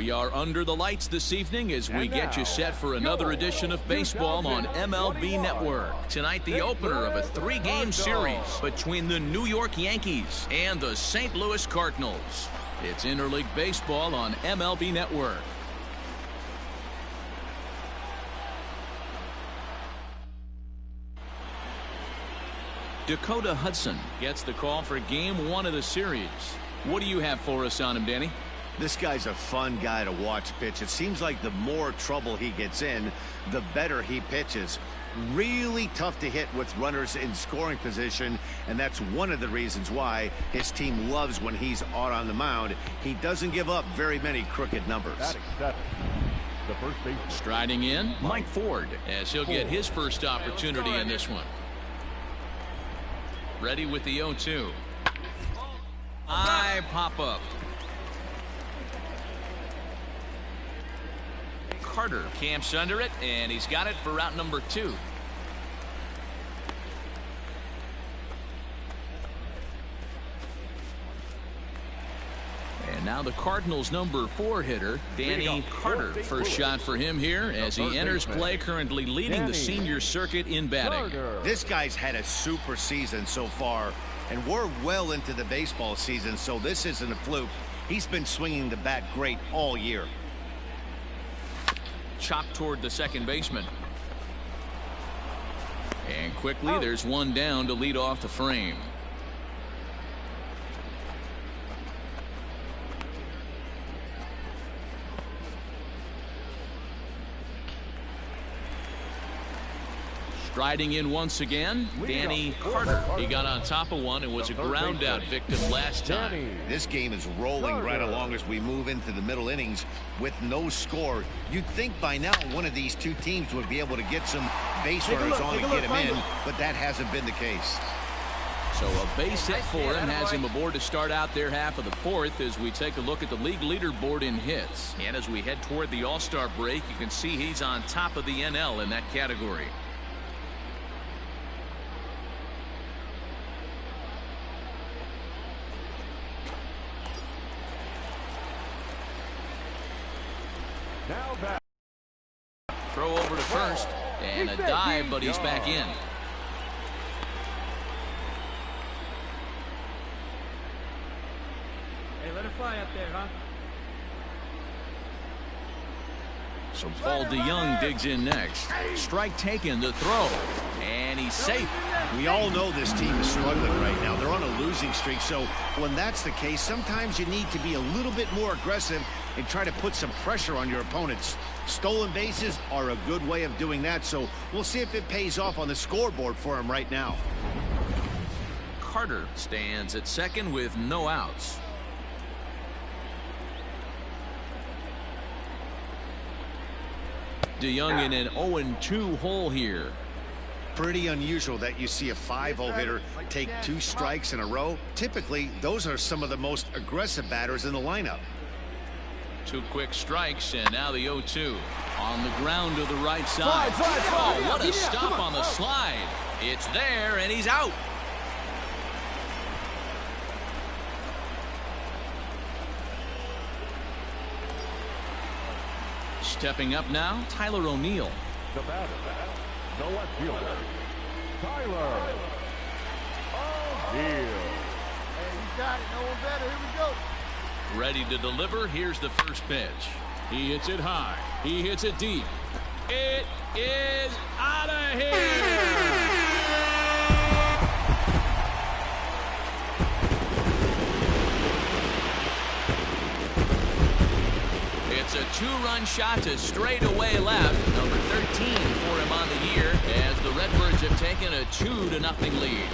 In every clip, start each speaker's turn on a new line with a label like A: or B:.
A: We are under the lights this evening as we get you set for another edition of baseball on MLB Network. Tonight, the opener of a 3-game series between the New York Yankees and the St. Louis Cardinals. It's interleague baseball on MLB Network. Dakota Hudson gets the call for game 1 of the series. What do you have for us on him, Danny?
B: This guy's a fun guy to watch pitch. It seems like the more trouble he gets in, the better he pitches. Really tough to hit with runners in scoring position, and that's one of the reasons why his team loves when he's out on the mound. He doesn't give up very many crooked numbers.
C: The first baseman.
A: Striding in, Mike Ford, as he'll get his first opportunity in this one. Ready with the 0-2. High pop-up. Carter camps under it, and he's got it for out number 2. And now the Cardinals' number 4 hitter, Danny Carter. First shot for him here as he enters play, currently leading the senior circuit in batting.
B: This guy's had a super season so far, and we're well into the baseball season, so this isn't a fluke. He's been swinging the bat great all year.
A: Chopped toward the second baseman. And quickly, there's one down to lead off the frame. Striding in once again, Danny Carter. He got on top of one and was a ground out victim last time.
B: This game is rolling right along as we move into the middle innings with no score. You'd think by now one of these two teams would be able to get some base runners on and get him in, but that hasn't been the case.
A: So a base hit for him has him aboard to start out their half of the 4th as we take a look at the league leaderboard in hits. And as we head toward the All-Star break, you can see he's on top of the NL in that category. Throw over to first, and a dive, but he's back in.
D: Hey, let it fly up there, huh?
A: So Paul DeYoung digs in next. Strike taken, the throw, and he's safe.
B: We all know this team is struggling right now. They're on a losing streak, so when that's the case, sometimes you need to be a little bit more aggressive and try to put some pressure on your opponents. Stolen bases are a good way of doing that, so we'll see if it pays off on the scoreboard for him right now.
A: Carter stands at second with no outs. DeYoung in an 0-2 hole here.
B: Pretty unusual that you see a 5-hole hitter take 2 strikes in a row. Typically, those are some of the most aggressive batters in the lineup.
A: 2 quick strikes, and now the 0-2 on the ground to the right side. Oh, what a stop on the slide. It's there, and he's out. Stepping up now, Tyler O'Neill.
C: The batter, the left fielder, Tyler O'Neill.
D: Hey, you got it. No one better. Here we go.
A: Ready to deliver. Here's the first pitch. He hits it high. He hits it deep. It is out of here. It's a 2-run shot to straightaway left. Number 13 for him on the year as the Redbirds have taken a 2-0 lead.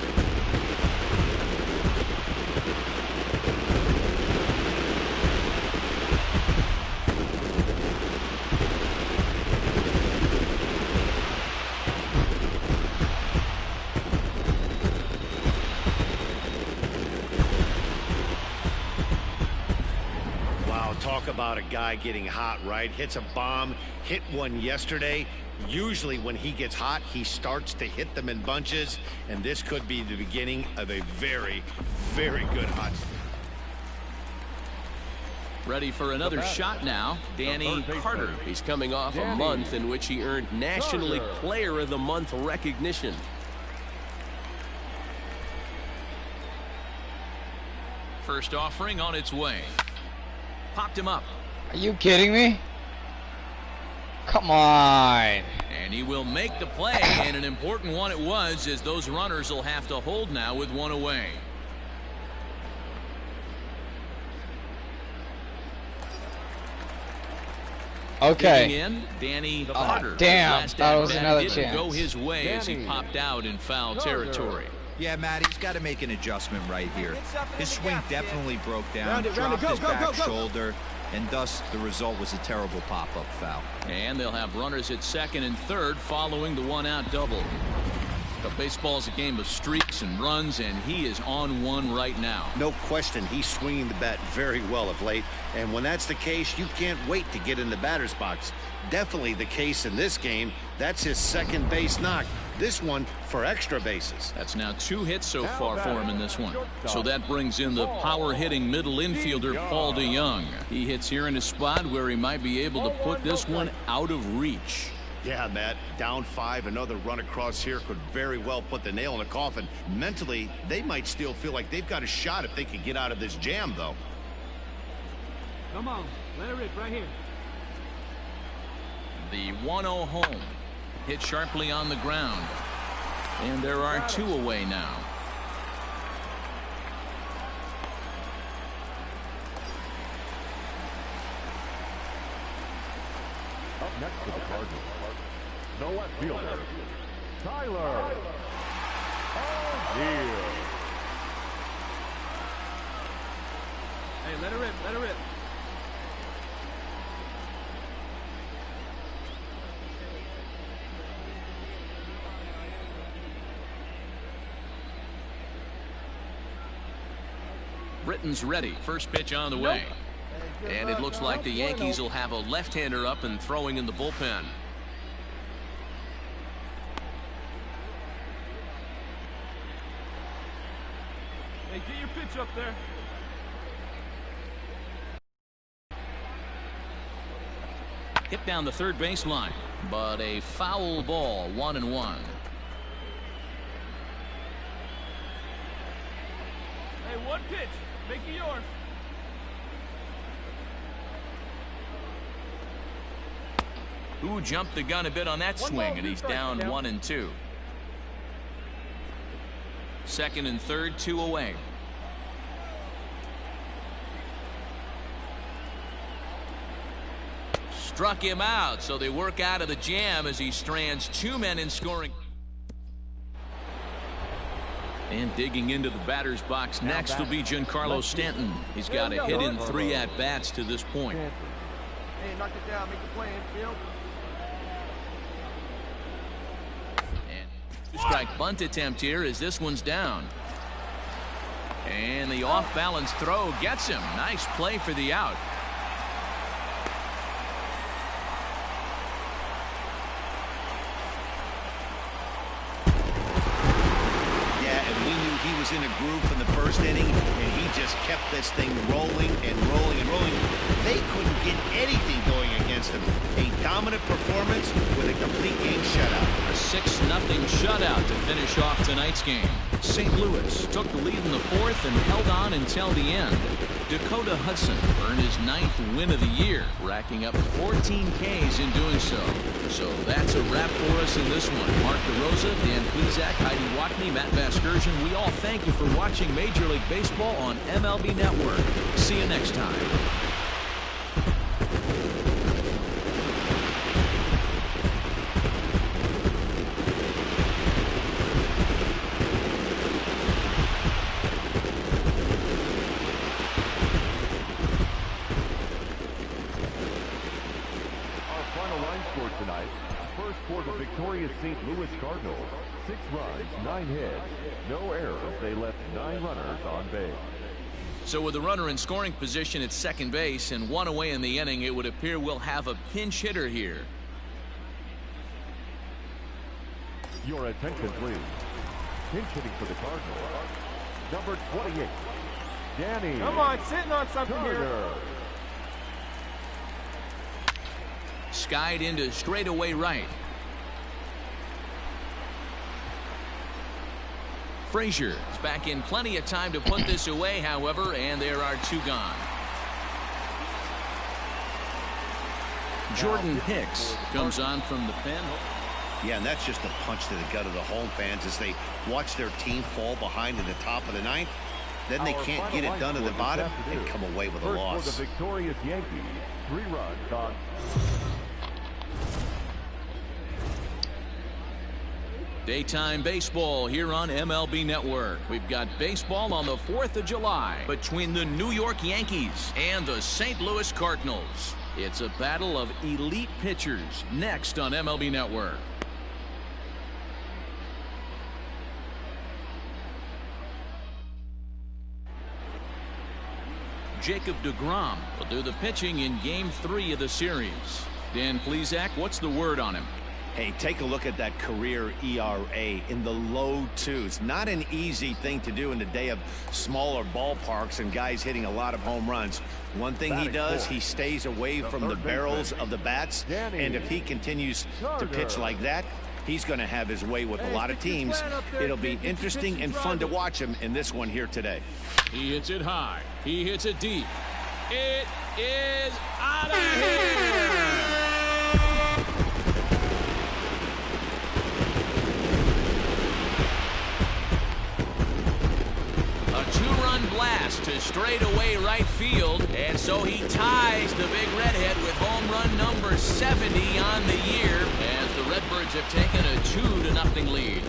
B: Talk about a guy getting hot, right? Hits a bomb, hit one yesterday. Usually when he gets hot, he starts to hit them in bunches, and this could be the beginning of a very, very good hot streak.
A: Ready for another shot now, Danny Carter.
E: He's coming off a month in which he earned National League Player of the Month recognition.
A: First offering on its way. Popped him up.
F: Are you kidding me? Come on.
A: And he will make the play, and an important one it was, as those runners will have to hold now with one away.
F: Okay.
A: Digging in, Danny Carter.
F: Damn,
A: Last
F: that was
A: at-bat
F: another
A: didn't
F: chance.
A: go his way as he popped out in foul territory.
G: Yeah, Matt, he's got to make an adjustment right here. His swing definitely broke down, dropped his back shoulder, and thus the result was a terrible pop-up foul.
A: And they'll have runners at second and third following the one-out double. But baseball's a game of streaks and runs, and he is on one right now.
B: No question, he's swinging the bat very well of late, and when that's the case, you can't wait to get in the batter's box. Definitely the case in this game. That's his second base knock. This one for extra bases.
A: That's now 2 hits so far for him in this one. So that brings in the power-hitting middle infielder, Paul DeJong. He hits here in a spot where he might be able to put this one out of reach.
B: Yeah, Matt, down 5, another run across here could very well put the nail in the coffin. Mentally, they might still feel like they've got a shot if they could get out of this jam, though.
D: Come on, let it rip right here.
A: The 1-0 home. Hit sharply on the ground. And there are 2 away now.
C: Up next for the Cardinals, the left fielder, Tyler O'Neill.
D: Hey, let it rip, let it rip.
A: Britton's ready. First pitch on the way. And it looks like the Yankees will have a left-hander up and throwing in the bullpen.
D: Hey, get your pitch up there.
A: Hit down the third baseline, but a foul ball, 1-1.
D: Hey, one pitch. Make it yours.
A: Who jumped the gun a bit on that swing, and he's down 1-2. Second and third, 2 away. Struck him out, so they work out of the jam as he strands 2 men in scoring. And digging into the batter's box next will be Giancarlo Stanton. He's got a hit in 3 at-bats to this point.
D: Hey, knock it down, make the play, infield.
A: And strike bunt attempt here as this one's down. And the off-balance throw gets him. Nice play for the out.
B: In a groove from the first inning, and he just kept this thing rolling and rolling and rolling. They couldn't get anything going against him. A dominant performance with a complete game shutout.
A: A 6-0 shutout to finish off tonight's game. St. Louis took the lead in the 4th and held on until the end. Dakota Hudson earned his 9th win of the year, racking up 14 Ks in doing so. So that's a wrap for us in this one. Mark DeRosa, Dan Plesac, Heidi Watney, Matt Vasgersian, we all thank you for watching Major League Baseball on MLB Network. See you next time.
C: St. Louis Cardinals, 6 runs, 9 hits, no errors. They left 9 runners on base.
A: So with a runner in scoring position at second base and 1 away in the inning, it would appear we'll have a pinch hitter here.
C: Your attention, please. Pinch hitting for the Cardinals, number 28, Danny.
D: Come on, sitting on something
C: Turner.
D: here.
A: skied into straightaway right. Frazier is back in plenty of time to put this away, however, and there are 2 gone. Jordan Hicks comes on from the pen.
B: Yeah, and that's just a punch to the gut of the home fans as they watch their team fall behind in the top of the 9th. Then they can't get it done at the bottom and come away with a loss.
C: For the victorious Yankees, 3 runs on.
A: Daytime baseball here on MLB Network. We've got baseball on the 4th of July between the New York Yankees and the St. Louis Cardinals. It's a battle of elite pitchers next on MLB Network. Jacob deGrom will do the pitching in Game 3 of the series. Dan Plesac, what's the word on him?
B: Hey, take a look at that career ERA in the low 2s. Not an easy thing to do in the day of smaller ballparks and guys hitting a lot of home runs. One thing he does, he stays away from the barrels of the bats, and if he continues to pitch like that, he's going to have his way with a lot of teams. It'll be interesting and fun to watch him in this one here today.
A: He hits it high. He hits it deep. It is out of here. Two-run blast to straightaway right field, and so he ties the big redhead with home run number 70 on the year as the Redbirds have taken a 2-0 lead.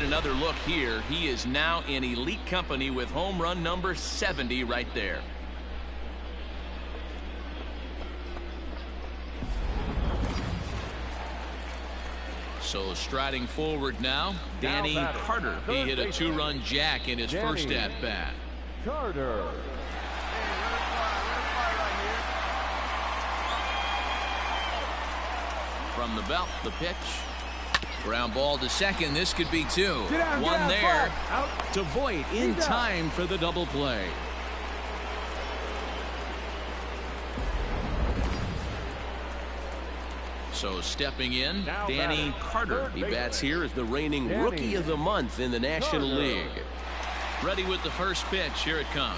A: Another look here. He is now in elite company with home run number 70 right there. So striding forward now, Danny Carter. He hit a 2-run jack in his first at-bat.
C: Carter.
A: From the belt, the pitch. Ground ball to second. This could be 2. One there to Voit in time for the double play. So stepping in, Danny Carter. He bats here as the reigning Rookie of the Month in the National League. Ready with the first pitch. Here it comes.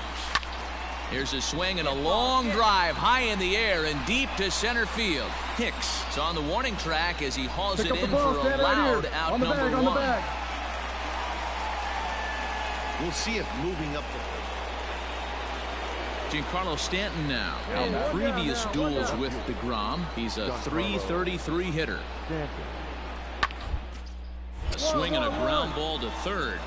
A: Here's a swing and a long drive high in the air and deep to center field. Hicks is on the warning track as he hauls it in for a loud out number 1.
B: We'll see if moving up the
A: Giancarlo Stanton now. In previous duels with deGrom, he's a .333 hitter. A swing and a ground ball to third.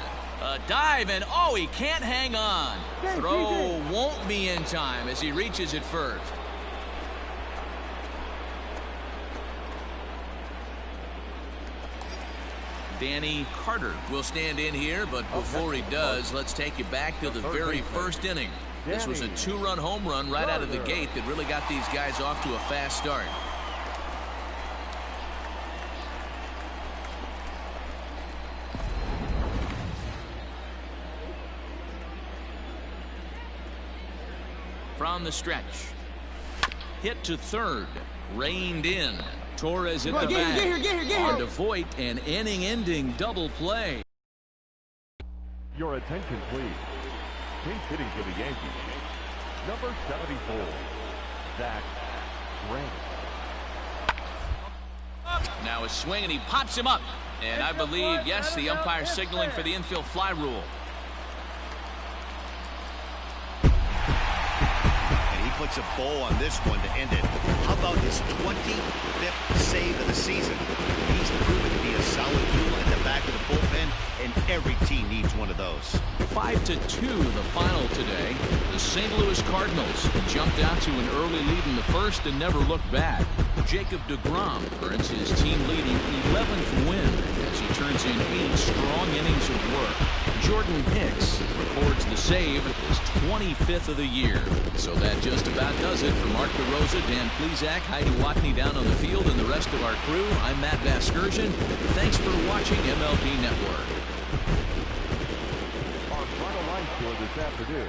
A: A dive, and oh, he can't hang on. Throw won't be in time as he reaches it first. Danny Carter will stand in here, but before he does, let's take you back to the very first inning. This was a 2-run home run right out of the gate that really got these guys off to a fast start. From the stretch. Hit to third. Reined in. Torres at the bag. On to Voit, an inning-ending double play.
C: Your attention, please. Pinch hitting for the Yankees. Number 74, Zach Greinke.
A: Now a swing, and he pops him up. And I believe, yes, the umpire signaling for the infield fly rule.
B: Puts a bow on this one to end it. How about his 25th save of the season? He's proven to be a solid tool at the back of the bullpen, and every team needs one of those.
A: 5-2 the final today. The St. Louis Cardinals jumped out to an early lead in the first and never looked back. Jacob deGrom earns his team-leading 11th win as he turns turns in 8 strong innings of work. Jordan Hicks records the save, his 25th of the year. So that just about does it. For Mark DeRosa, Dan Plesac, Heidi Watney down on the field, and the rest of our crew, I'm Matt Vasgersian. Thanks for watching MLB Network.
C: Our final line score this afternoon.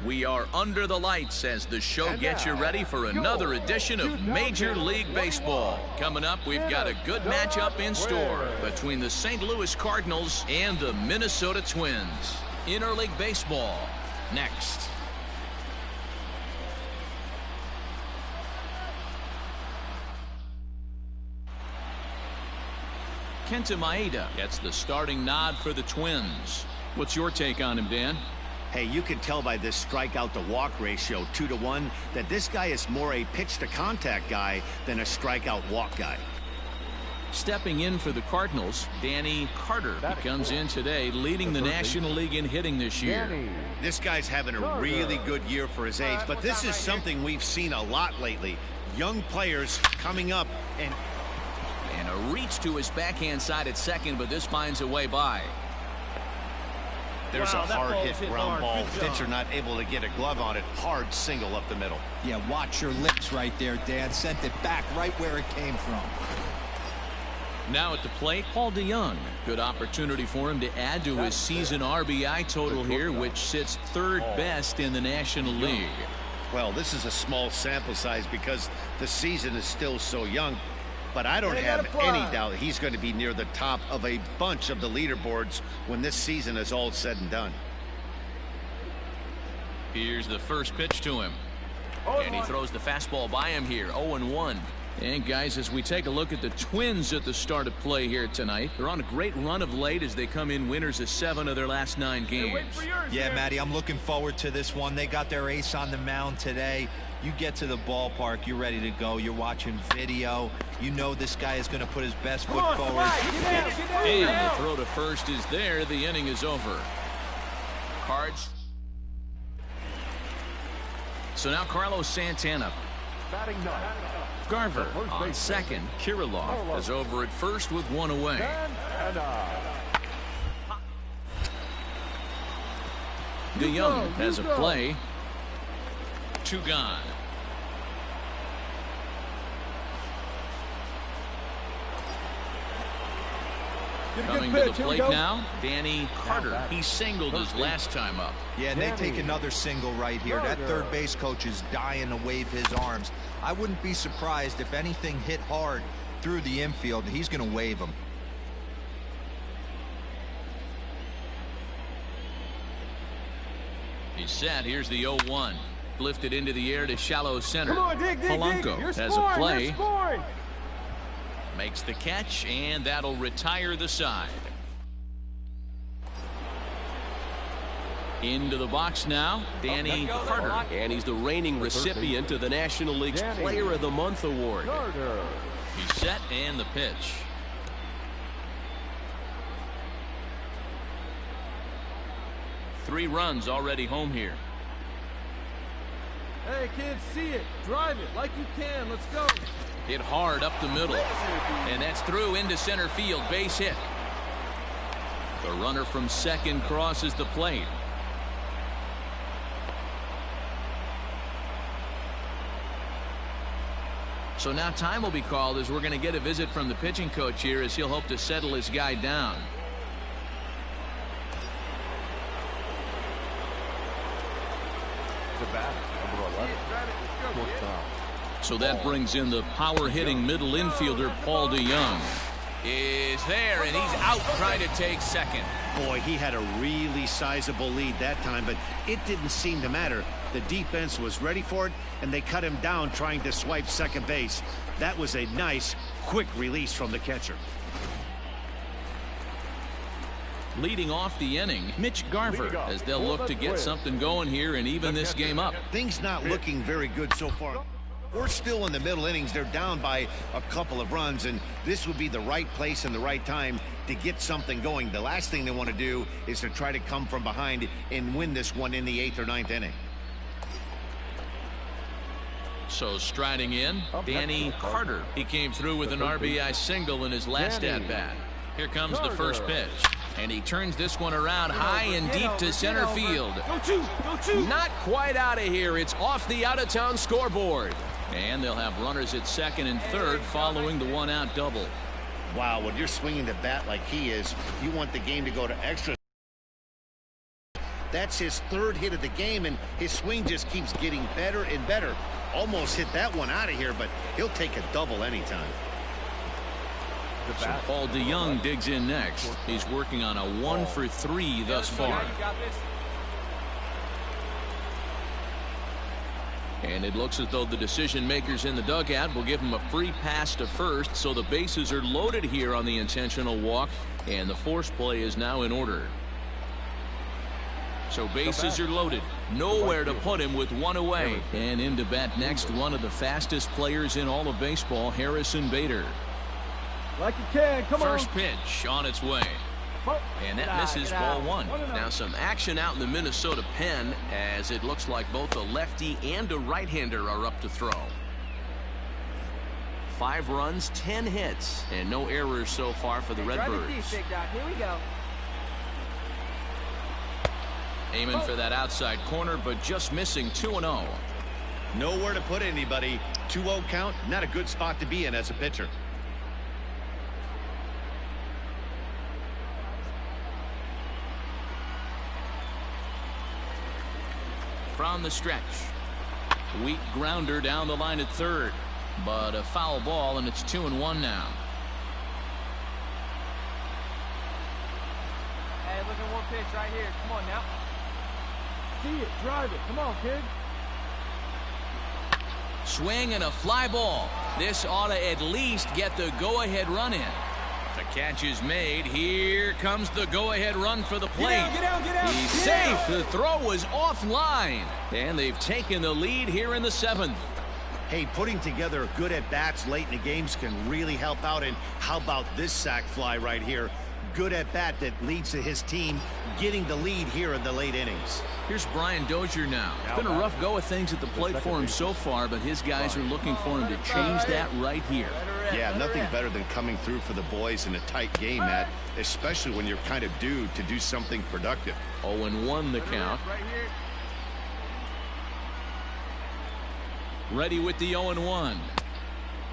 A: We are under the lights as the show gets you ready for another edition of Major League Baseball. Coming up, we've got a good matchup in store between the St. Louis Cardinals and the Minnesota Twins. Interleague Baseball, next. Kenta Maeda gets the starting nod for the Twins. What's your take on him, Dan?
B: Hey, you can tell by this strikeout to walk ratio 2-to-1 that this guy is more a pitch to contact guy than a strikeout walk guy.
A: Stepping in for the Cardinals, Danny Carter comes in today, leading the National League in hitting this year.
B: This guy's having a really good year for his age, but this is something we've seen a lot lately. Young players coming up and
A: a reach to his backhand side at second, but this finds a way by.
B: There's a hard hit ground ball. Pitcher not able to get a glove on it. Hard single up the middle.
G: Yeah, watch your lips right there, Dan. Sent it back right where it came from.
A: Now at the plate, Paul DeJong. Good opportunity for him to add to his season RBI total here, which sits third best in the National League.
B: Well, this is a small sample size because the season is still so young. But I don't have any doubt he's going to be near the top of a bunch of the leaderboards when this season is all said and done.
A: Here's the first pitch to him. And he throws the fastball by him here, 0-1. And guys, as we take a look at the Twins at the start of play here tonight, they're on a great run of late as they come in winners of 7 of their last 9 games.
G: Yeah, Matty, I'm looking forward to this one. They got their ace on the mound today. You get to the ballpark, you're ready to go. You're watching video. You know this guy is going to put his best foot forward.
A: And the throw to first is there. The inning is over. Cards. So now Carlos Santana. Garver on second. Kirilloff is over at first with 1 away. DeJong has a play. 2 gone. Coming to the plate now, Danny Carter. He singled his last time up.
G: Yeah, and they take another single right here. That third base coach is dying to wave his arms. I wouldn't be surprised if anything hit hard through the infield. He's going to wave them.
A: He's set. Here's the 0-1. Lifted into the air to shallow center. Polanco has a play. Makes the catch, and that'll retire the side. Into the box now, Danny Carter. And he's the reigning recipient of the National League's Player of the Month award. He's set, and the pitch. Three runs already home here.
H: Hey, kids, see it. Drive it like you can. Let's go.
A: Hit hard up the middle. And that's through into center field. Base hit. The runner from second crosses the plate. So now time will be called as we're going to get a visit from the pitching coach here as he'll hope to settle his guy down.
C: To bat, number 11.
A: So that brings in the power-hitting middle infielder Paul DeJong. Is there, and he's out trying to take second.
B: Boy, he had a really sizable lead that time, but it didn't seem to matter. The defense was ready for it, and they cut him down trying to swipe second base. That was a nice, quick release from the catcher.
A: Leading off the inning, Mitch Garver, as they'll look to get something going here and even this game up.
B: Things not looking very good so far. We're still in the middle innings. They're down by a couple of runs, and this would be the right place and the right time to get something going. The last thing they want to do is to try to come from behind and win this one in the 8th or 9th inning.
A: So striding in, Danny Carter. He came through with an RBI single in his last at-bat. Here comes the first pitch. And he turns this one around high and deep to center field. Not quite out of here. It's off the out-of-town scoreboard. And they'll have runners at second and third following the one-out double.
B: Wow, when you're swinging the bat like he is, you want the game to go to extra. That's his third hit of the game, and his swing just keeps getting better and better. Almost hit that one out of here, but he'll take a double anytime.
A: So Paul DeJong digs in next. He's working on a 1-for-3 thus far. And it looks as though the decision makers in the dugout will give him a free pass to first, so the bases are loaded here on the intentional walk, and the force play is now in order. So bases are loaded. Nowhere to put him with one away. And in to bat next, one of the fastest players in all of baseball, Harrison Bader.
H: Like you can. Come on.
A: First pitch on its way. And that misses ball one. Now some action out in the Minnesota pen as it looks like both a lefty and a right-hander are up to throw. 5 runs, 10 hits, and no errors so far for the Redbirds.
D: Here we go.
A: Aiming for that outside corner, but just missing 2-0.
B: Nowhere to put anybody. 2-0 count, not a good spot to be in as a pitcher.
A: From the stretch. Weak grounder down the line at third, but a foul ball, and it's 2-1 now.
D: Hey, look at one pitch right here. Come on now.
H: See it. Drive it. Come on, kid.
A: Swing and a fly ball. This ought to at least get the go-ahead run in. The catch is made. Here comes the go-ahead run for the plate.
H: Get out, get out.
A: He's safe. The throw was offline. And they've taken the lead here in the 7th.
B: Hey, putting together good at-bats late in the games can really help out. And how about this sac fly right here? Good at-bat that leads to his team getting the lead here in the late innings.
A: Here's Brian Dozier now. It's been a rough go of things at the plate for him so far, but his guys are looking for him to change that right here.
B: Yeah, nothing better than coming through for the boys in a tight game, Matt, especially when you're kind of due to do something productive.
A: 0-1 the count. Ready with the 0-1.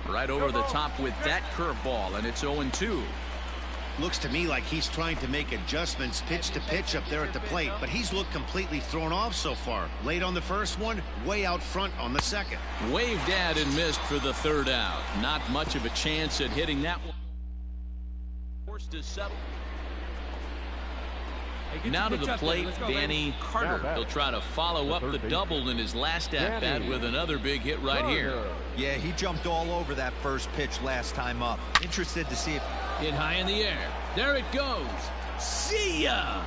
A: Right over the top with that curveball, and it's 0-2.
B: Looks to me like he's trying to make adjustments pitch to pitch up there at the plate, but he's looked completely thrown off so far. Late on the first one, way out front on the second.
A: Waved at and missed for the third out. Not much of a chance at hitting that one. Forced to settle. Now to the plate, Danny Carter. He'll try to follow up the double in his last at-bat with another big hit right here.
G: Yeah, he jumped all over that first pitch last time up. Interested to see if...
A: Hit high in the air. There it goes. See ya!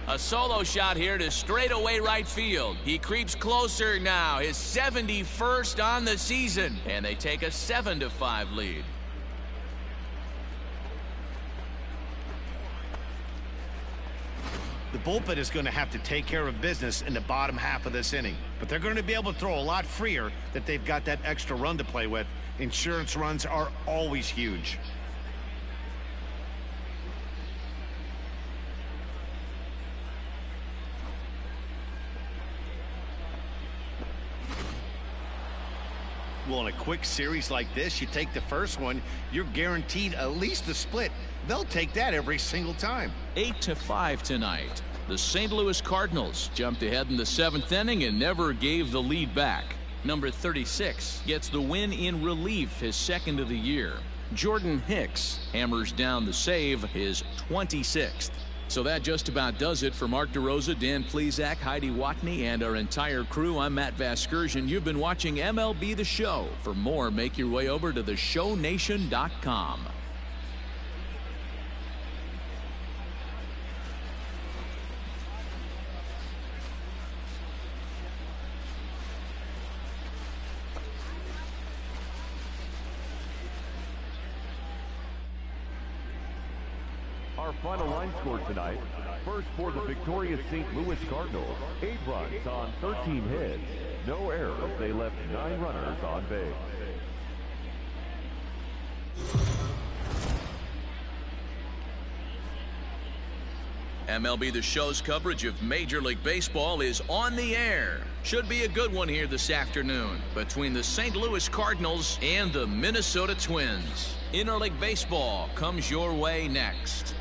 A: A solo shot here to straightaway right field. He creeps closer now. His 71st on the season. And they take a 7-5 lead.
B: The bullpen is going to have to take care of business in the bottom half of this inning. But they're going to be able to throw a lot freer that they've got that extra run to play with. Insurance runs are always huge. Well, in a quick series like this, you take the first one, you're guaranteed at least a split. They'll take that every single time.
A: 8-5 tonight. The St. Louis Cardinals jumped ahead in the 7th inning and never gave the lead back. Number 36 gets the win in relief, his 2nd of the year. Jordan Hicks hammers down the save, his 26th. So that just about does it for Mark DeRosa, Dan Plesac, Heidi Watney, and our entire crew. I'm Matt Vasgersian. You've been watching MLB The Show. For more, make your way over to theshownation.com.
C: Our final line score tonight. First for the victorious St. Louis Cardinals. 8 runs on 13 hits. No errors. They left 9 runners on base.
A: MLB The Show's coverage of Major League Baseball is on the air. Should be a good one here this afternoon between the St. Louis Cardinals and the Minnesota Twins. Interleague Baseball comes your way next.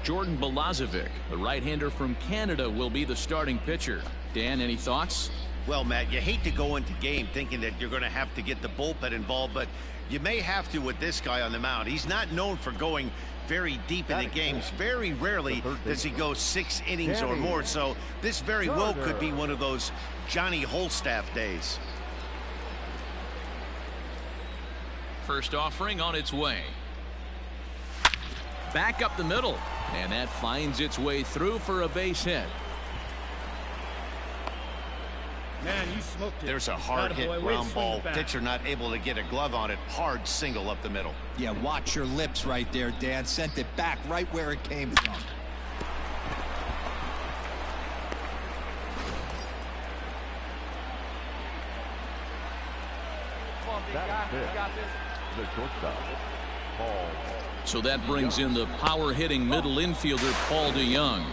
A: Jordan Balazovic, the right-hander from Canada, will be the starting pitcher. Dan, any thoughts?
B: Well, Matt, you hate to go into game thinking that you're going to have to get the bullpen involved, but you may have to with this guy on the mound. He's not known for going very deep in the games. Very rarely does he go 6 innings or more, so this very well could be one of those Johnny Holstaff days.
A: First offering on its way. Back up the middle, and that finds its way through for a base hit.
H: Man, you smoked it.
B: There's a hard hit ground ball. Pitcher not able to get a glove on it. Hard single up the middle.
G: Yeah, watch your lips right there, Dan. Sent it back right where it came from.
C: That's it. The shortstop, Paul.
A: So that brings in the power-hitting middle infielder, Paul DeJong.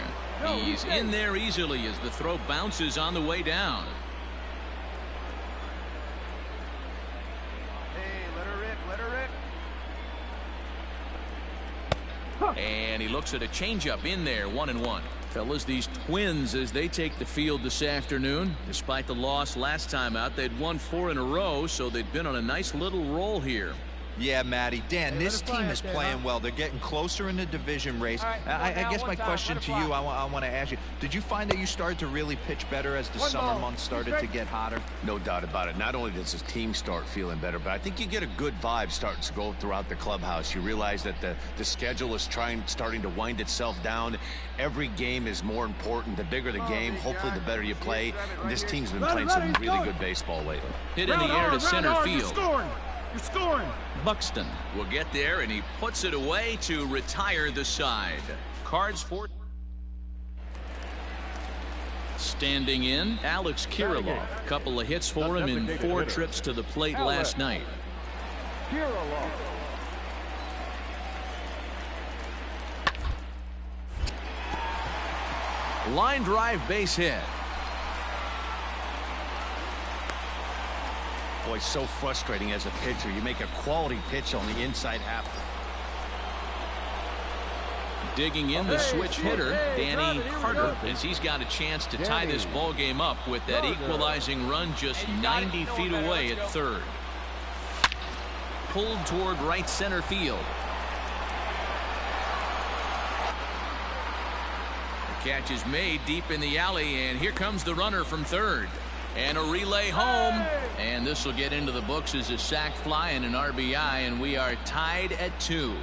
A: He's in there easily as the throw bounces on the way down. And he looks at a changeup in there, 1-1. Fellas, these Twins, as they take the field this afternoon, despite the loss last time out, they'd won 4 in a row, so they'd been on a nice little roll here.
G: Yeah, Matty. Dan, this team is playing well. They're getting closer in the division race. I guess my question to you, I want to ask you, did you find that you started to really pitch better as the summer months started to get hotter?
B: No doubt about it. Not only does his team start feeling better, but I think you get a good vibe starting to go throughout the clubhouse. You realize that the schedule is starting to wind itself down. Every game is more important. The bigger the game, hopefully the better you play. And this team's been playing some really good baseball lately.
A: Hit in the air to center field.
H: You're scoring.
A: Buxton will get there, and he puts it away to retire the side. Cards for standing in, Alex Kirilloff. Couple of hits for him in 4 trips to the plate last night.
H: Kirilloff.
A: Line drive base hit.
B: Boy, so frustrating as a pitcher. You make a quality pitch on the inside half.
A: Digging in the switch hitter, Danny Carter, as he's got a chance to tie this ball game up with that equalizing run just 90 feet away at third. Pulled toward right center field. The catch is made deep in the alley, and here comes the runner from third. And a relay home, and this will get into the books as a sac fly and an RBI, and we are tied at 2.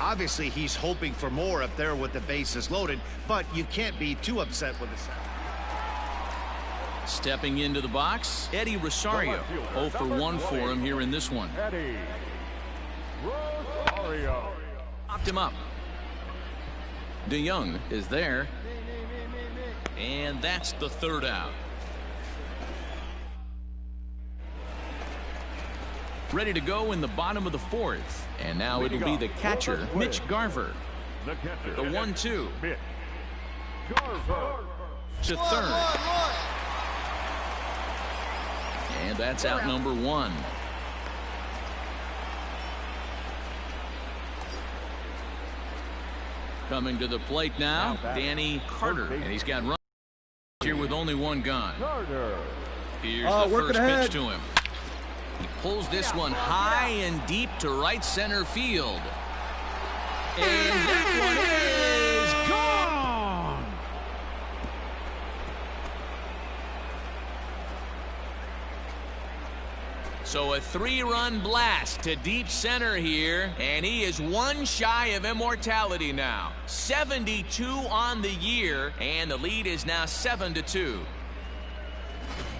B: Obviously, he's hoping for more up there with the bases loaded, but you can't be too upset with the sac.
A: Stepping into the box, Eddie Rosario. 0 for 1 for him here in this one.
C: Eddie Rosario.
A: Popped him up. DeYoung is there. And that's the 3rd out. Ready to go in the bottom of the 4th. And now it'll be the catcher, Mitch Garver.
C: The catcher.
A: The 1-2.
C: Mitch Garver.
A: To 3rd. And that's out number 1. Coming to the plate now, Danny Carter. And he's got runners here with only 1 gone. Here's the first pitch to him. He pulls this one high and deep to right center field. And that one is gone. So a 3-run blast to deep center here, and he is 1 shy of immortality now. 72 on the year, and the lead is now 7-2.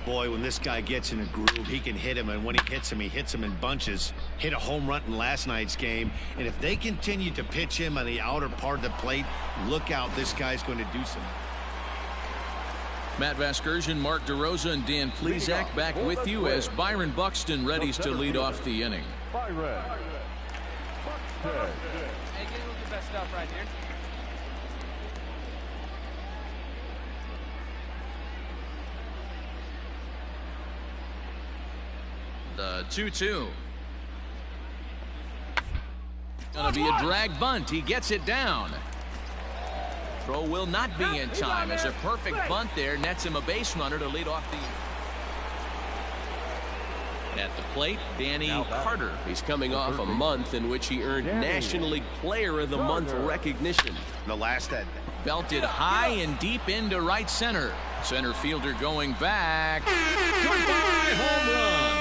B: Boy, when this guy gets in a groove, he can hit him, and when he hits him in bunches. Hit a home run in last night's game, and if they continue to pitch him on the outer part of the plate, look out, this guy's going to do something.
A: Matt Vasgersian, Mark DeRosa, and Dan Plesac back with you as Byron Buxton readies to lead off the inning.
C: Byron Buxton.
I: Hey, get the best stuff right here.
A: The 2-2. Gonna be a drag bunt. He gets it down. Throw will not be in time as a perfect bunt there nets him a base runner to lead off the. At the plate, Danny Carter.
E: He's coming off a month in which he earned National League Player of the Month recognition.
B: The last at
A: belted high and deep into right center. Center fielder going back. Goodbye, home run.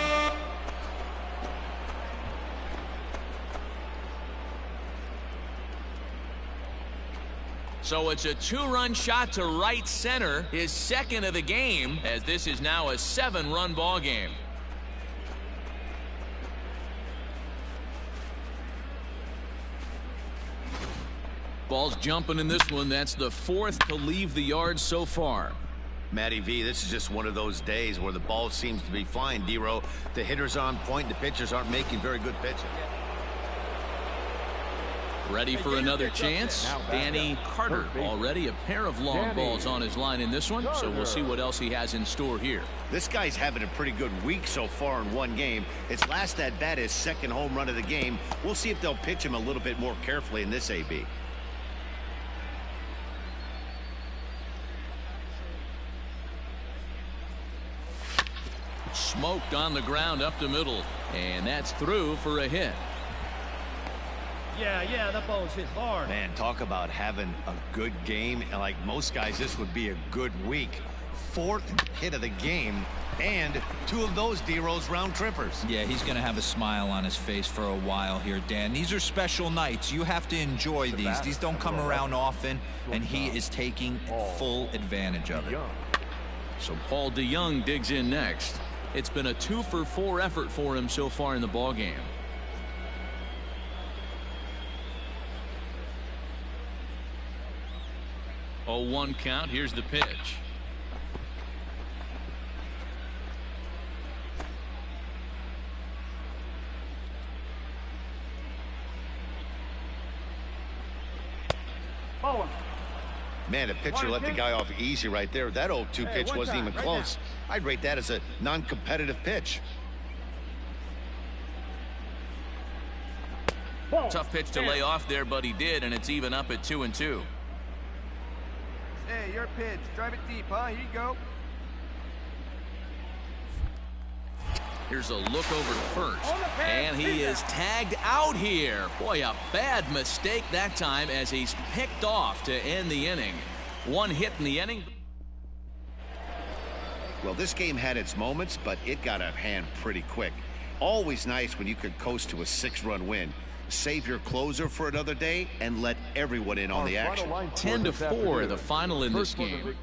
A: So it's a 2-run shot to right center, his 2nd of the game, as this is now a 7-run ball game. Ball's jumping in this one. That's the 4th to leave the yard so far.
B: Matty V, this is just one of those days where the ball seems to be flying, D-Row. The hitter's on point, the pitchers aren't making very good pitches.
A: Ready for another chance. Danny Carter, already a pair of long balls on his line in this one, so we'll see what else he has in store here.
B: This guy's having a pretty good week so far in one game. His last at bat, his 2nd home run of the game. We'll see if they'll pitch him a little bit more carefully in this AB.
A: Smoked on the ground up the middle, and that's through for a hit.
H: Yeah, that ball's hit hard.
B: Man, talk about having a good game. And like most guys, this would be a good week. 4th hit of the game, and 2 of those D-Rose round trippers.
G: Yeah, he's going to have a smile on his face for a while here, Dan. These are special nights. You have to enjoy these. These don't come around often, and he is taking full advantage of it.
A: So Paul DeYoung digs in next. It's been a 2-for-4 effort for him so far in the ball game. 0-1 count. Here's the pitch.
B: Man, the pitcher let the guy off easy right there. That 0-2 pitch wasn't even close. I'd rate that as a non-competitive pitch.
A: Tough pitch to lay off there, but he did, and it's even up at 2-2.
I: Hey, your pitch. Drive it deep, huh? Here you go.
A: Here's a look over to first, and he is tagged out here. Boy, a bad mistake that time as he's picked off to end the inning. 1 hit in the inning.
B: Well, this game had its moments, but it got out of hand pretty quick. Always nice when you could coast to a 6-run win. Save your closer for another day and let everyone in on the action.
A: 10-4, the final in this game.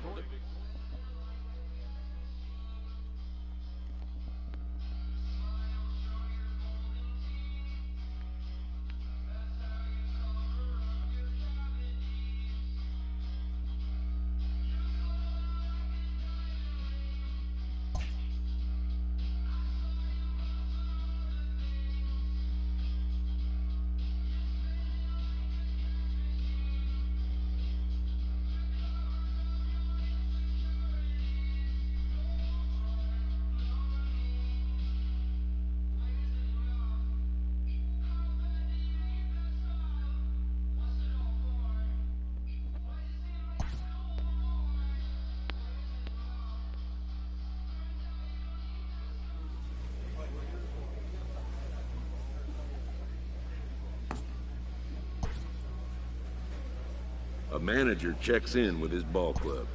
J: manager checks in with his ball club.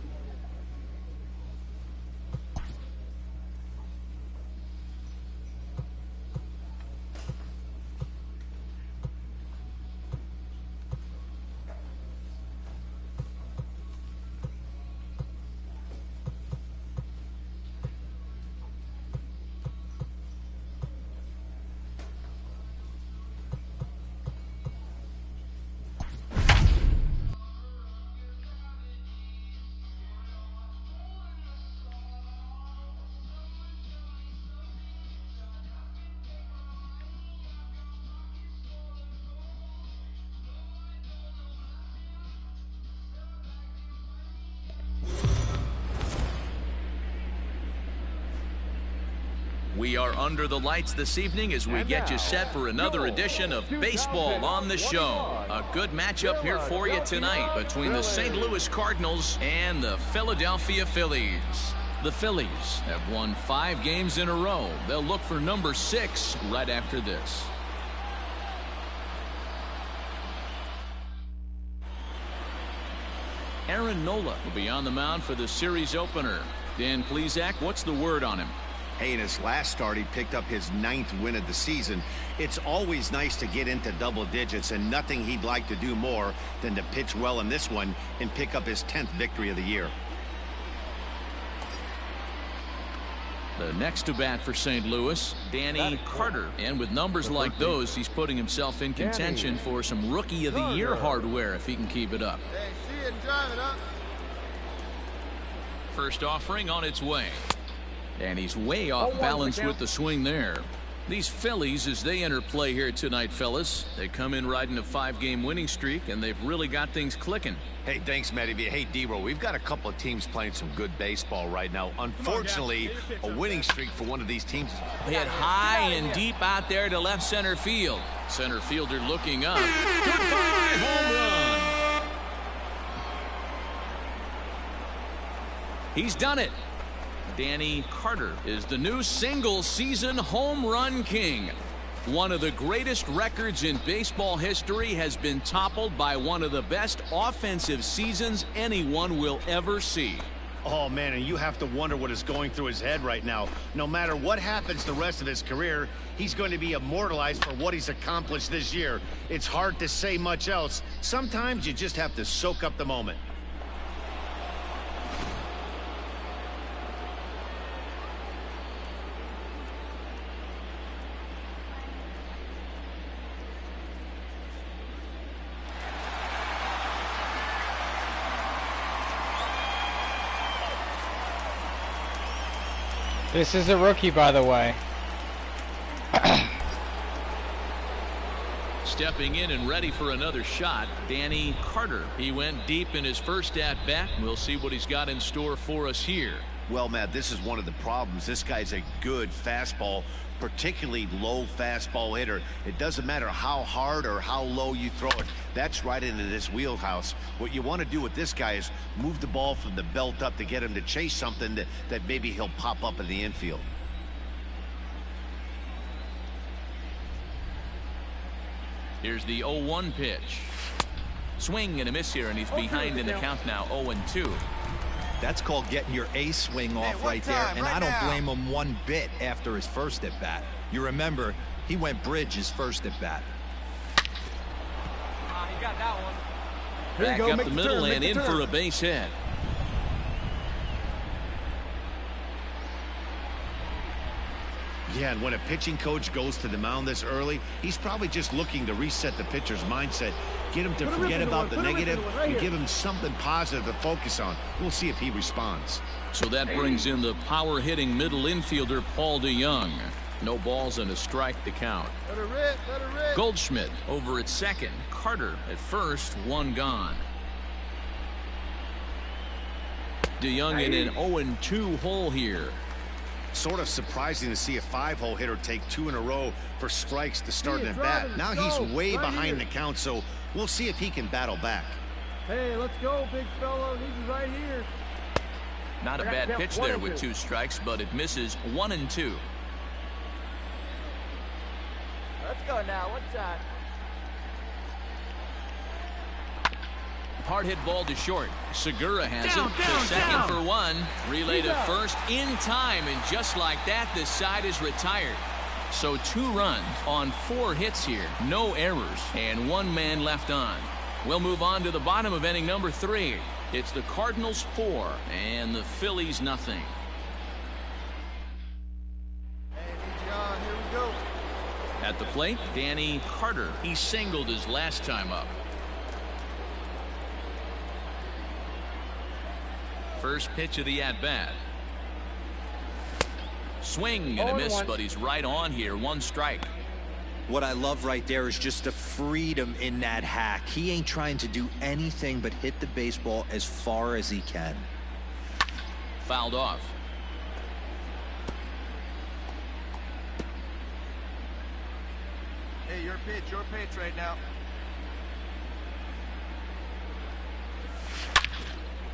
A: We are under the lights this evening as we get you set for another edition of Baseball on the Show. A good matchup here for you tonight between the St. Louis Cardinals and the Philadelphia Phillies. The Phillies have won 5 games in a row. They'll look for number 6 right after this. Aaron Nola will be on the mound for the series opener. Dan Plesac, what's the word on him?
B: Hey, in his last start, he picked up his 9th win of the season. It's always nice to get into double digits, and nothing he'd like to do more than to pitch well in this one and pick up his 10th victory of the year.
A: The next to bat for St. Louis, Danny Carter. And with numbers like those, he's putting himself in contention for some Rookie of the Year hardware if he can keep it up.
H: Hey, see it and drive it up.
A: First offering on its way. And he's way off balance with the swing there. These Phillies, as they enter play here tonight, fellas, they come in riding a 5-game winning streak, and they've really got things clicking.
B: Hey, thanks, Matty. Hey, D-Roll, we've got a couple of teams playing some good baseball right now. Unfortunately, a winning streak for one of these teams.
A: Hit high and deep out there to left center field. Center fielder looking up. Goodbye, home run. He's done it. Danny Carter is the new single-season home run king. One of the greatest records in baseball history has been toppled by one of the best offensive seasons anyone will ever see.
B: Oh, man, and you have to wonder what is going through his head right now. No matter what happens the rest of his career, he's going to be immortalized for what he's accomplished this year. It's hard to say much else. Sometimes you just have to soak up the moment.
F: This is a rookie, by the way.
A: Stepping in and ready for another shot, Danny Carter. He went deep in his first at-bat. We'll see what he's got in store for us here.
B: Well, Matt, this is one of the problems. This guy's a good fastball, particularly low fastball hitter. It doesn't matter how hard or how low you throw it. That's right into this wheelhouse. What you want to do with this guy is move the ball from the belt up to get him to chase something that maybe he'll pop up in the infield.
A: Here's the 0-1 pitch. Swing and a miss here, and he's behind in the count now, 0-2.
G: That's called getting your A swing off right there, and I don't blame him one bit after his first at-bat. You remember, he went bridge his first at-bat.
I: He got that one.
A: Back up the middle and in for a base hit.
B: Yeah, and when a pitching coach goes to the mound this early, he's probably just looking to reset the pitcher's mindset, get him to forget about the negative, and give him something positive to focus on. We'll see if he responds.
A: So that brings in the power-hitting middle infielder, Paul DeJong. No balls and a strike to count.
H: Let her rip, let her rip.
A: Goldschmidt over at second. Carter at first, one gone. DeJong in an 0-2 hole here.
B: Sort of surprising to see a 5-hole hitter take 2 in a row for strikes to start an at-bat. Now he's way behind the count, so we'll see if he can battle back.
H: Hey, let's go, big fella. He's right here.
A: Not a bad pitch there with 2 strikes, but it misses 1-2.
I: Let's go now. What's that?
A: hard hit ball to short. Segura has it to second for one. Relay to first in time, and just like that, the side is retired. So 2 runs on 4 hits here. No errors, and 1 man left on. We'll move on to the bottom of inning number 3. It's the Cardinals 4 and the Phillies nothing.
I: Hey, John, here we go.
A: At the plate, Danny Carter. He singled his last time up. First pitch of the at-bat. Swing and a miss, but he's right on here. 1 strike.
K: What I love right there is just the freedom in that hack. He ain't trying to do anything but hit the baseball as far as he can.
A: Fouled off.
I: Hey, your pitch right now.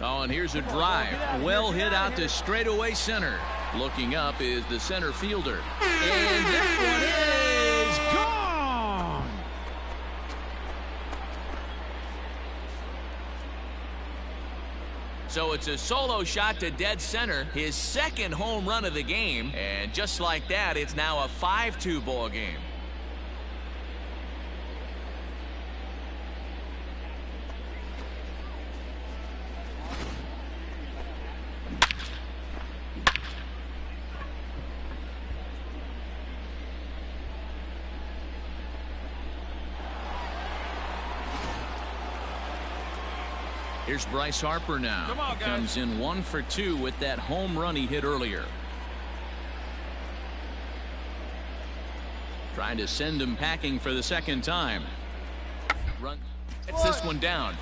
A: Oh, and here's a drive. Well hit out to straightaway center. Looking up is the center fielder. And that one is gone! So it's a solo shot to dead center. His 2nd home run of the game. And just like that, it's now a 5-2 ball game. Here's Bryce Harper now.
D: Come on, guys.
A: Comes in 1 for 2 with that home run he hit earlier. Trying to send him packing for the 2nd time. Run. Gets this one down.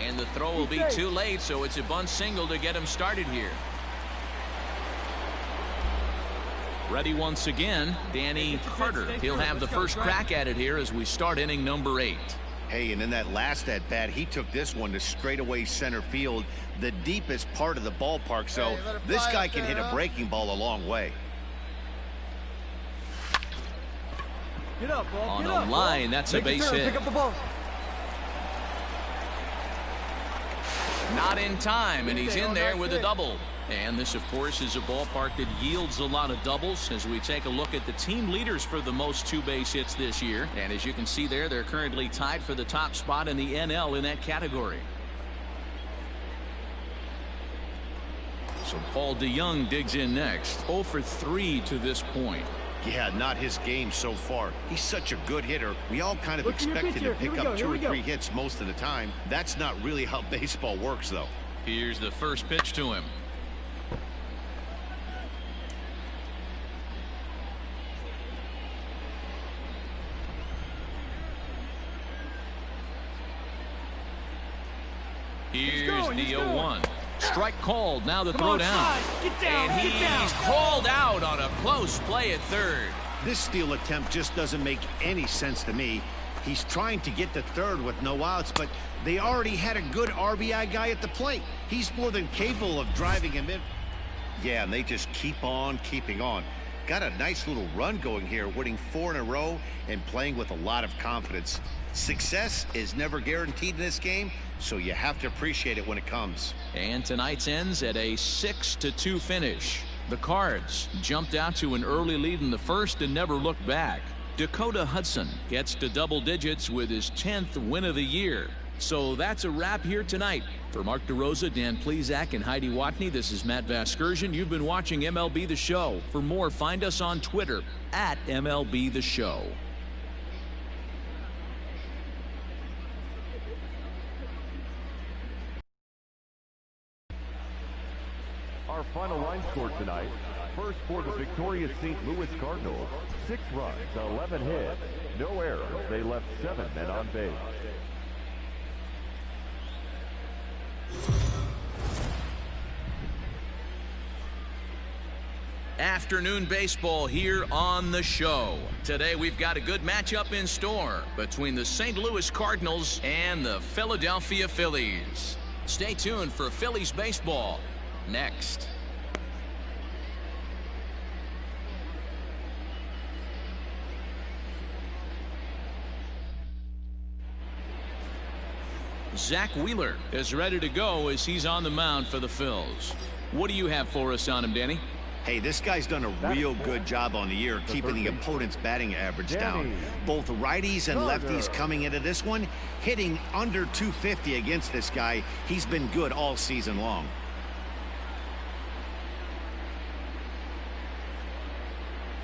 A: And the throw will be too late, so it's a bunt single to get him started here. Ready once again, Danny Carter. He'll have the first crack at it here as we start inning number 8.
B: Hey, and in that last at-bat, he took this one to straightaway center field, the deepest part of the ballpark, so this guy can hit a breaking ball a long way.
H: Get up, ball.
A: On the line, that's a base hit.
H: Pick up the ball.
A: Not in time, and he's in there with a double. And this, of course, is a ballpark that yields a lot of doubles as we take a look at the team leaders for the most 2-base hits this year. And as you can see there, they're currently tied for the top spot in the NL in that category. So Paul DeJong digs in next. 0 for 3 to this point.
B: Yeah, not his game so far. He's such a good hitter. We all kind of expected him to pick up 2 or 3 hits most of the time. That's not really how baseball works, though.
A: Here's the first pitch to him. Here's the 0-1. Strike called. Now the throw down. And he's called out on a close play at third.
B: This steal attempt just doesn't make any sense to me. He's trying to get to third with no outs, but they already had a good RBI guy at the plate. He's more than capable of driving him in. Yeah, and they just keep on keeping on. Got a nice little run going here, winning 4 in a row and playing with a lot of confidence. Success is never guaranteed in this game, so you have to appreciate it when it comes.
A: And tonight's ends at a 6-2 finish. The Cards jumped out to an early lead in the first and never looked back. Dakota Hudson gets to double digits with his 10th win of the year. So that's a wrap here tonight. For Mark DeRosa, Dan Plesac, and Heidi Watney, this is Matt Vasgersian. You've been watching MLB The Show. For more, find us on Twitter at MLB The Show.
C: Our final line score tonight. First for the victorious St. Louis Cardinals. 6 runs, 11 hits, no errors. They left 7 men on base.
A: Afternoon baseball here on the show. Today we've got a good matchup in store between the St. Louis Cardinals and the Philadelphia Phillies. Stay tuned for Phillies baseball next. Zach Wheeler is ready to go as he's on the mound for the Phils. What do you have for us on him, Danny?
B: Hey, this guy's done a real good job on the year keeping the opponent's batting average down. Both righties and lefties coming into this one, hitting under 250 against this guy. He's been good all season long.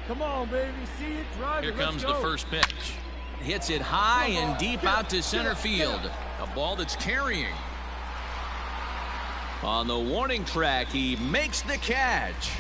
H: Come on, baby. See it, drive it.
A: Here comes the first pitch. Hits it high and deep out to center field. A ball that's carrying. On the warning track, he makes the catch.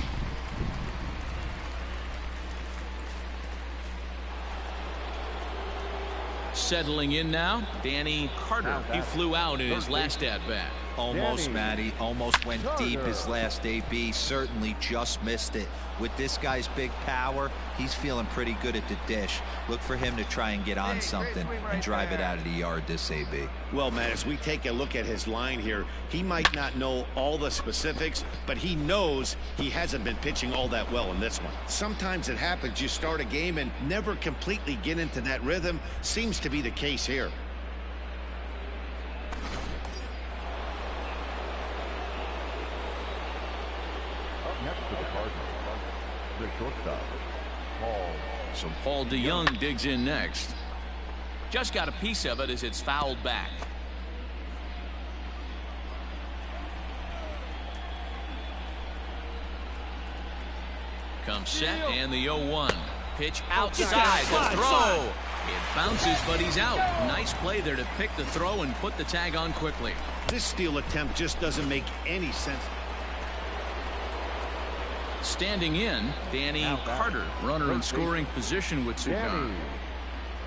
A: Settling in now, Danny Carter. He flew out in his last at-bat.
K: Almost, Matty. Almost went deep his last AB. Certainly just missed it. With this guy's big power, he's feeling pretty good at the dish. Look for him to try and get on something and drive it out of the yard this AB.
B: Well, Matt, as we take a look at his line here, he might not know all the specifics, but he knows he hasn't been pitching all that well in this one. Sometimes it happens. You start a game and never completely get into that rhythm. Seems to be the case here.
C: Next to the Cardinals, the shortstop, Paul.
A: So Paul DeYoung digs in next. Just got a piece of it as it's fouled back. Comes set and the 0-1. Pitch outside the throw. It bounces, but he's out. Nice play there to pick the throw and put the tag on quickly.
B: This steal attempt just doesn't make any sense.
A: Standing in, Danny Carter, runner in scoring position with two guys.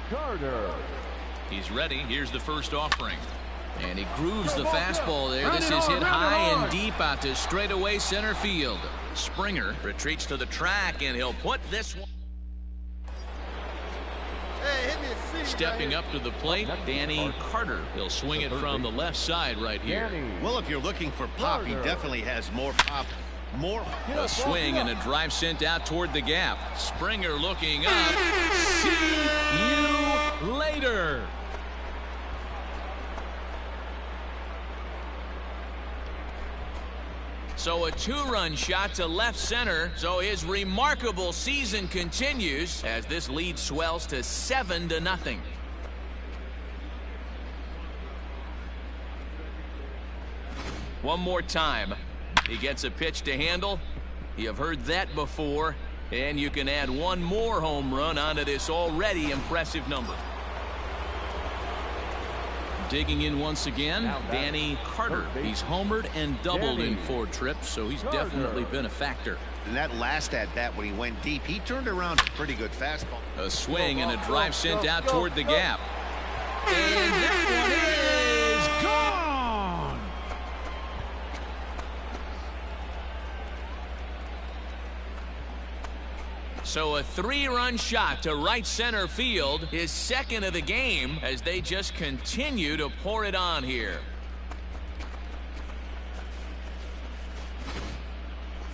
C: Carter.
A: He's ready. Here's the first offering. And he grooves the fastball there. This is hit high and deep out to straightaway center field. Springer retreats to the track, and he'll put this one. Stepping up to the plate, Danny Carter. He'll swing it from the left side right here.
B: Well, if you're looking for pop, he definitely has more pop.
A: A swing and a drive sent out toward the gap. Springer looking up. See you later. So a two-run shot to left center. So his remarkable season continues as this lead swells to 7-0. One more time. He gets a pitch to handle. You have heard that before. And you can add one more home run onto this already impressive number. Digging in once again, Danny Carter. He's homered and doubled in 4 trips, so he's definitely been a factor.
B: And that last at-bat when he went deep, he turned around a pretty good fastball.
A: A swing and a drive sent out toward the gap. And that one is gone! So a 3-run shot to right center field, his second of the game, as they just continue to pour it on here.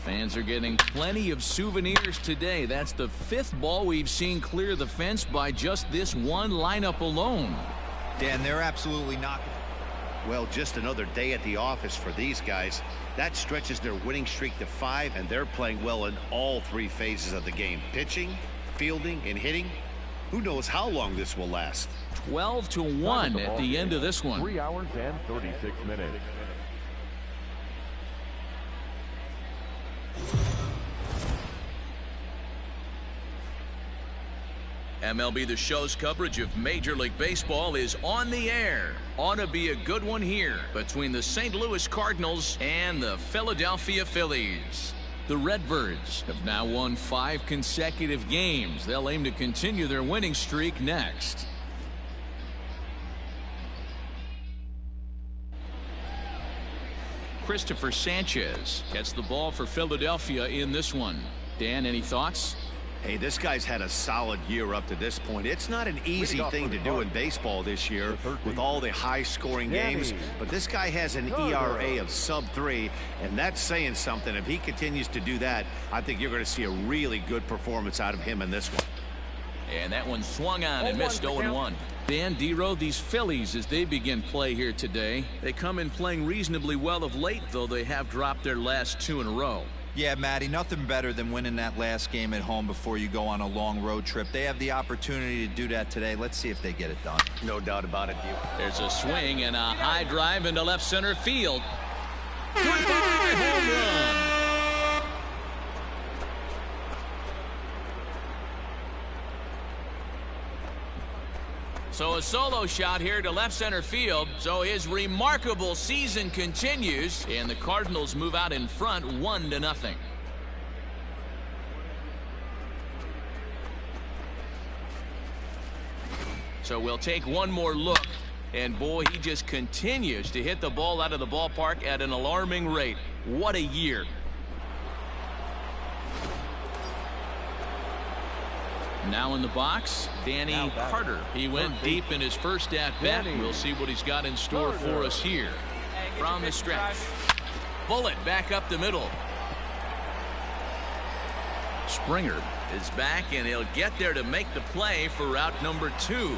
A: Fans are getting plenty of souvenirs today. That's the 5th ball we've seen clear the fence by just this one lineup alone.
K: Dan, they're absolutely not.
B: Well, just another day at the office for these guys. That stretches their winning streak to 5, and they're playing well in all 3 phases of the game. Pitching, fielding, and hitting. Who knows how long this will last.
A: 12-1 at the end of this one.
C: 3 hours and 36 minutes.
A: MLB The Show's coverage of Major League Baseball is on the air. Ought to be a good one here between the St. Louis Cardinals and the Philadelphia Phillies. The Redbirds have now won 5 consecutive games. They'll aim to continue their winning streak next. Christopher Sanchez gets the ball for Philadelphia in this one. Dan, any thoughts?
B: Hey, this guy's had a solid year up to this point. It's not an easy thing to do in baseball this year with all the high-scoring games, but this guy has an ERA of sub-3, and that's saying something. If he continues to do that, I think you're going to see a really good performance out of him in this one.
A: And that one swung on and missed 0-1. Dan Dero, these Phillies, as they begin play here today, they come in playing reasonably well of late, though they have dropped their last 2 in a row.
G: Yeah, Matty, nothing better than winning that last game at home before you go on a long road trip. They have the opportunity to do that today. Let's see if they get it done.
B: No doubt about it,
A: There's a swing and a high drive into left center field. Goodbye, home run. So a solo shot here to left center field. So his remarkable season continues, and the Cardinals move out in front 1-0. So we'll take one more look, and boy, he just continues to hit the ball out of the ballpark at an alarming rate. What a year. Now in the box, Danny Carter. He went deep in his first at-bat. We'll see what he's got in store for us here. From the stretch. Bullet back up the middle. Springer is back, and he'll get there to make the play for route number 2.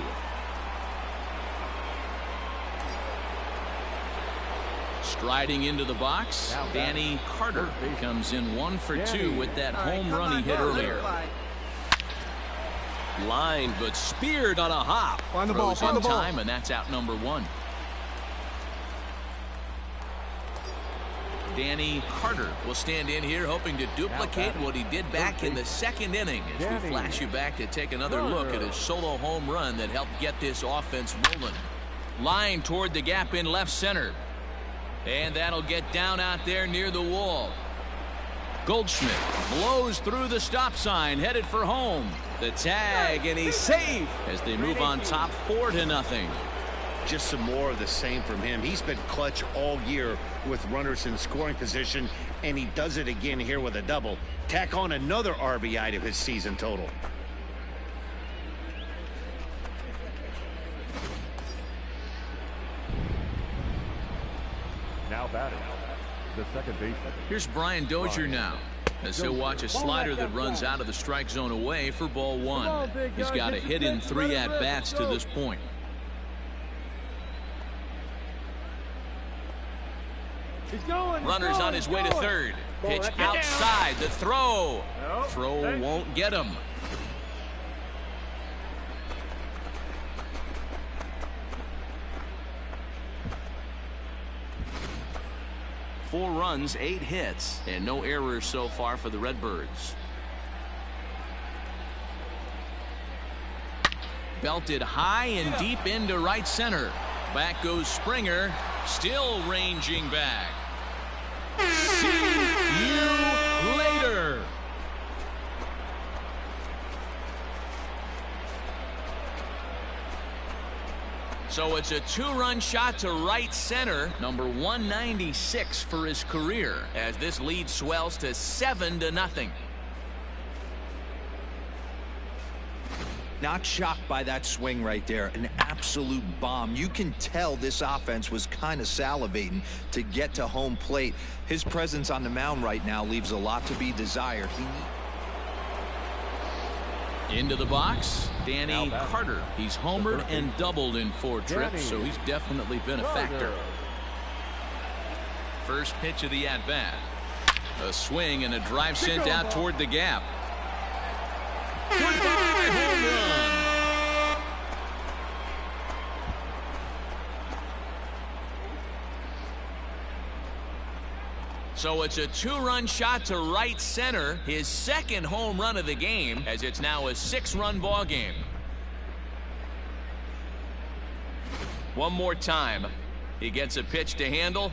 A: Striding into the box, Danny Carter comes in 1 for 2 with that home run he hit earlier. Line, but speared on a hop.
H: Find the ball, find the ball.
A: Time, and that's out number 1. Danny Carter will stand in here hoping to duplicate what he did back in the second inning as we flash you back to take another look at his solo home run that helped get this offense rolling. Line toward the gap in left center. And that'll get down out there near the wall. Goldschmidt blows through the stop sign, headed for home. The tag, and he's safe as they move on top 4-0.
B: Just some more of the same from him. He's been clutch all year with runners in scoring position, and he does it again here with a double. Tack on another RBI to his season total.
C: Now batting, the second baseman.
A: Here's Brian Dozier now, as he'll watch a slider that runs out of the strike zone away for ball 1. He's got a hit in 3 at-bats to this point. Runners on his way to third. Pitch outside. The throw. Throw won't get him. Four runs, 8 hits, and no errors so far for the Redbirds. Belted high and deep into right center. Back goes Springer, still ranging back. See you later. So it's a 2-run shot to right center, number 196 for his career, as this lead swells to 7-0.
G: Not shocked by that swing right there. An absolute bomb. You can tell this offense was kind of salivating to get to home plate. His presence on the mound right now leaves a lot to be desired.
A: Into the box, Danny Carter. He's homered and doubled in 4 trips, so he's definitely been a factor. First pitch of the at-bat. A swing and a drive sent out toward the gap. Goodbye, home run. So it's a 2-run shot to right center, his second home run of the game, as it's now a 6-run ball game. One more time. He gets a pitch to handle.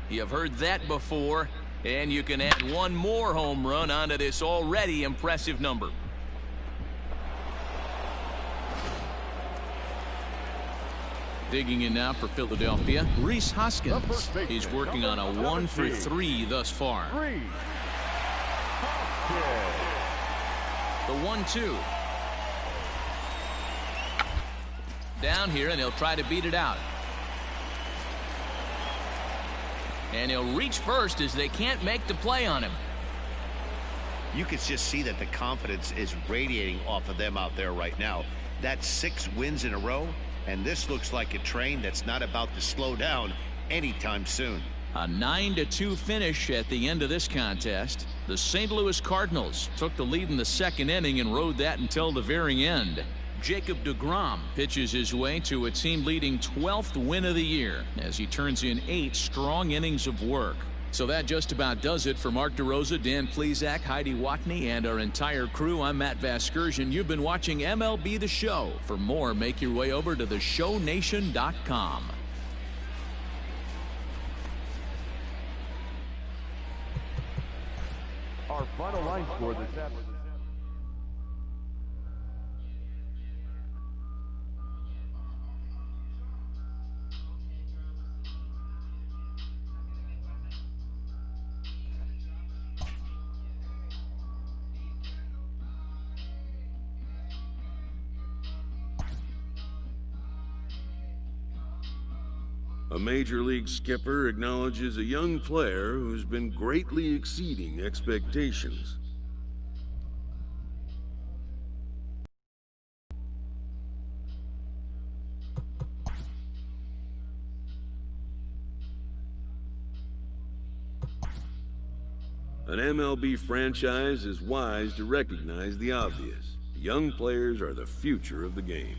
A: You have heard that before, and you can add one more home run onto this already impressive number. Digging in now for Philadelphia, Rhys Hoskins. He's working on a 1 for 3 thus far. The 1-2. Down here, and he'll try to beat it out. And he'll reach first as they can't make the play on him.
B: You can just see that the confidence is radiating off of them out there right now. That's 6 wins in a row, and this looks like a train that's not about to slow down anytime soon.
A: A 9-2 finish at the end of this contest. The St. Louis Cardinals took the lead in the second inning and rode that until the very end. Jacob deGrom pitches his way to a team-leading 12th win of the year as he turns in 8 strong innings of work. So that just about does it for Mark DeRosa, Dan Plesac, Heidi Watney, and our entire crew. I'm Matt Vasgersian. You've been watching MLB The Show. For more, make your way over to theshownation.com.
C: Our final line score this afternoon.
J: A major league skipper acknowledges a young player who's been greatly exceeding expectations. An MLB franchise is wise to recognize the obvious. Young players are the future of the game.